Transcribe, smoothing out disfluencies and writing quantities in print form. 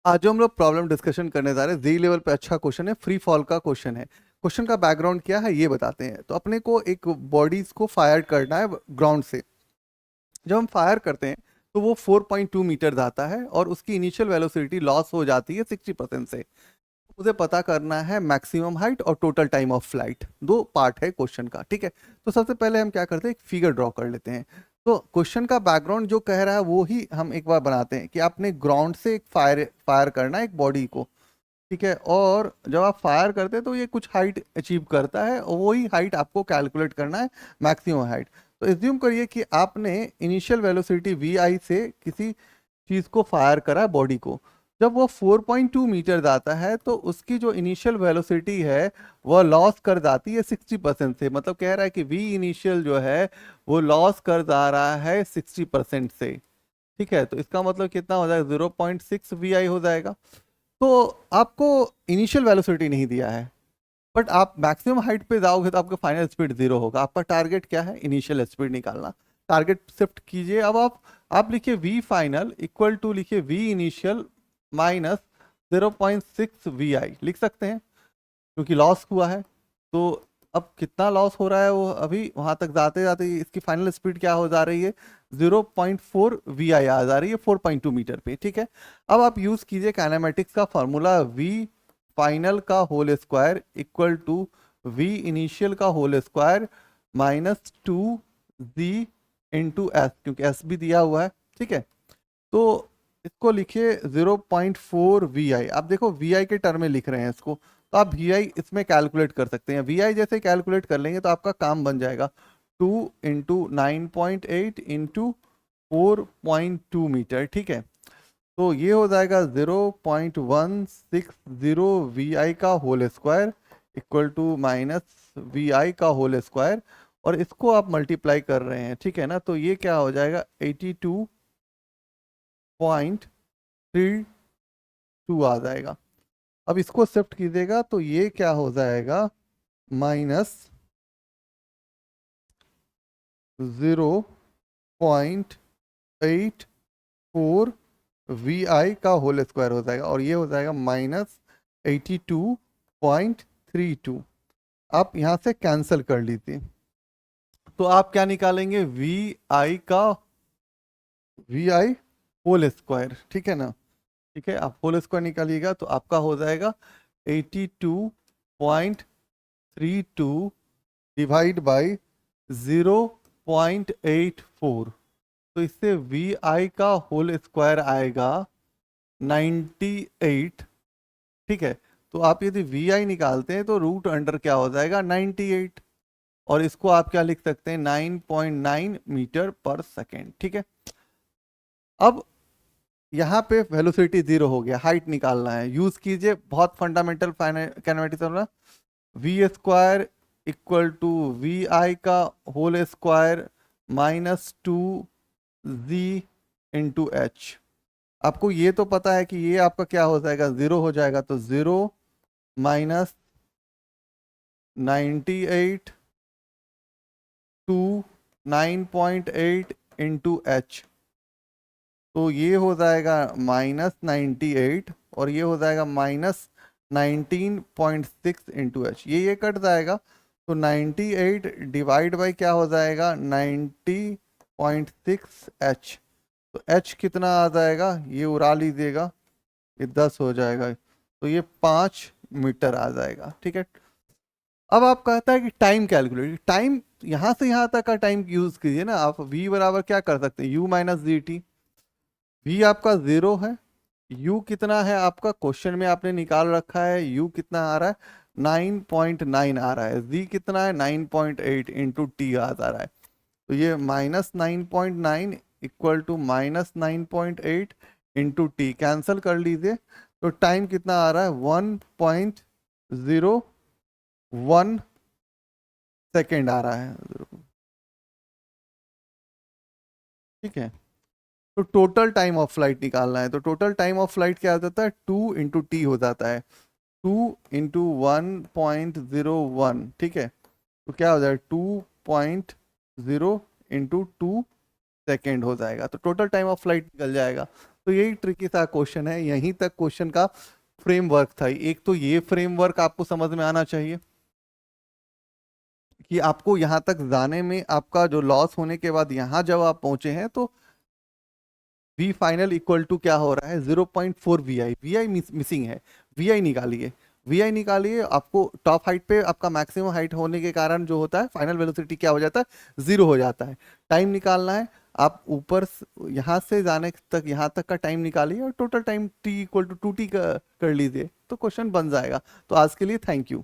आज जो हम लोग प्रॉब्लम डिस्कशन करने जा रहे हैं जी लेवल पे अच्छा क्वेश्चन है, फ्री फॉल का क्वेश्चन है। क्वेश्चन का बैकग्राउंड क्या है ये बताते हैं। तो अपने को एक बॉडीज को फायर करना है ग्राउंड से। जब हम फायर करते हैं तो वो 4.2 मीटर आता है और उसकी इनिशियल वेलोसिटी लॉस हो जाती है 60% से। मुझे पता करना है मैक्सिमम हाइट और टोटल टाइम ऑफ फ्लाइट। दो पार्ट है क्वेश्चन का, ठीक है। तो सबसे पहले हम क्या करते हैं, एक फिगर ड्रॉ कर लेते हैं। तो क्वेश्चन का बैकग्राउंड जो कह रहा है वो ही हम एक बार बनाते हैं कि आपने ग्राउंड से एक फायर फायर करना है एक बॉडी को, ठीक है। और जब आप फायर करते हैं तो ये कुछ हाइट अचीव करता है और वही हाइट आपको कैलकुलेट करना है, मैक्सिमम हाइट। तो एज्यूम करिए कि आपने इनिशियल वेलोसिटी वी आई से किसी चीज़ को फायर करा है, बॉडी को। जब वो 4.2 मीटर जाता है तो उसकी जो इनिशियल वेलोसिटी है वह लॉस कर जाती है 60% से। मतलब कह रहा है कि वी इनिशियल जो है वो लॉस कर जा रहा है 60% से, ठीक है। तो इसका मतलब कितना हो जाएगा, 0.6 वी आई हो जाएगा। तो आपको इनिशियल वेलोसिटी नहीं दिया है, बट आप मैक्सिमम हाइट पे जाओगे तो आपका फाइनल स्पीड जीरो होगा। आपका टारगेट क्या है, इनिशियल स्पीड निकालना। टारगेट शिफ्ट कीजिए। अब आप लिखिए वी फाइनल इक्वल टू लिखिए वी इनिशियल माइनस 0.6 वी आई लिख सकते हैं, क्योंकि लॉस हुआ है। तो अब कितना लॉस हो रहा है वो अभी वहां तक जाते जाते इसकी फाइनल स्पीड क्या हो जा रही है, 0.4 वी आई आ जा रही है 4.2 मीटर पे, ठीक है। अब आप यूज कीजिए काइनेमेटिक्स का फॉर्मूला, वी फाइनल का whole square equal to v initial का होल स्क्वायर माइनस 2 जी इंटू एस, क्योंकि एस भी दिया हुआ है, ठीक है। तो इसको लिखिए 0.4 वी आई। आप देखो वी आई के टर्म में लिख रहे हैं इसको, तो आप वी आई इसमें कैलकुलेट कर सकते हैं। वी आई जैसे कैलकुलेट कर लेंगे तो आपका काम बन जाएगा 2 × 9.8 इंटू 4.2 मीटर, ठीक है। तो ये हो जाएगा 0.160 वी आई का whole square equal to minus V I का होल स्क्वायर। और इसको आप मल्टीप्लाई कर रहे हैं, ठीक है ना। तो ये क्या हो जाएगा, 82.32 आ जाएगा। अब इसको शिफ्ट कीजिएगा तो ये क्या हो जाएगा, -0.84 वी आई का होल स्क्वायर हो जाएगा और ये हो जाएगा -82.32। आप यहाँ से कैंसिल कर लीजिए। तो आप क्या निकालेंगे, वी आई होल स्क्वायर, ठीक है ना। ठीक है, आप होल स्क्वायर निकालिएगा तो आपका हो जाएगा 82.32 डिवाइड बाई 0.84। तो इससे वी आई का होल स्क्वायर आएगा 98, ठीक है। तो आप यदि वी आई निकालते हैं तो रूट अंडर क्या हो जाएगा, 98। और इसको आप क्या लिख सकते हैं, 9.9 मीटर पर सेकेंड, ठीक है। अब यहाँ पे वेलोसिटी जीरो हो गया, हाइट निकालना है। यूज कीजिए बहुत फंडामेंटल काइनेमेटिक्स वाला, V square equal to V I का होल स्क्वायर -2 जी इंटू एच। आपको ये तो पता है कि ये आपका क्या हो जाएगा, जीरो हो जाएगा। तो 0 माइनस 98 टू 9.8 इंटू एच। तो ये हो जाएगा -98 और ये हो जाएगा -19.6 इंटू एच। ये कट जाएगा तो 98 डिवाइड बाई क्या हो जाएगा, 90.6 एच। तो एच कितना आ जाएगा, ये उड़ा लीजिएगा, ये 10 हो जाएगा। तो ये 5 मीटर आ जाएगा, ठीक है। अब आप कहता है कि टाइम कैलकुलेट, टाइम यहां से यहां तक का टाइम यूज कीजिए ना। आप v बराबर क्या कर सकते हैं, u minus G T. v आपका जीरो है, u कितना है आपका क्वेश्चन में आपने निकाल रखा है, u कितना आ रहा है, 9.9 आ रहा है। z कितना है, 9.8 इंटू टी आ जा रहा है। तो ये -9.9 equal to -9.8 into t, cancel कर लीजिए। तो टाइम कितना आ रहा है, 1.01 सेकेंड आ रहा है, ठीक है। तो टोटल टाइम ऑफ फ्लाइट निकालना है। तो टोटल टाइम ऑफ फ्लाइट क्या हो जाता है, 2 × t हो जाता है, 2 × 1.01, ठीक है। तो क्या हो जाएगा, 2.0 इंटू 2 सेकेंड हो जाएगा। तो टोटल टाइम ऑफ फ्लाइट निकल जाएगा। तो यही ट्रिकी सा क्वेश्चन है, यहीं तक क्वेश्चन का फ्रेमवर्क था। एक तो ये फ्रेमवर्क आपको समझ में आना चाहिए कि आपको यहां तक जाने में आपका जो लॉस होने के बाद यहां जब आप पहुंचे हैं तो वी फाइनल इक्वल टू क्या हो रहा है, 0.4 v i. V i missing है, वी आई निकालिए। वी आई निकालिए, आपको टॉप हाइट पे आपका मैक्सिमम हाइट होने के कारण जो होता है फाइनल वेलोसिटी क्या हो जाता है, 0 हो जाता है। टाइम निकालना है, आप ऊपर यहाँ से जाने तक यहाँ तक का टाइम निकालिए और total time t equal to 2t कर लीजिए, तो क्वेश्चन बन जाएगा। तो आज के लिए थैंक यू।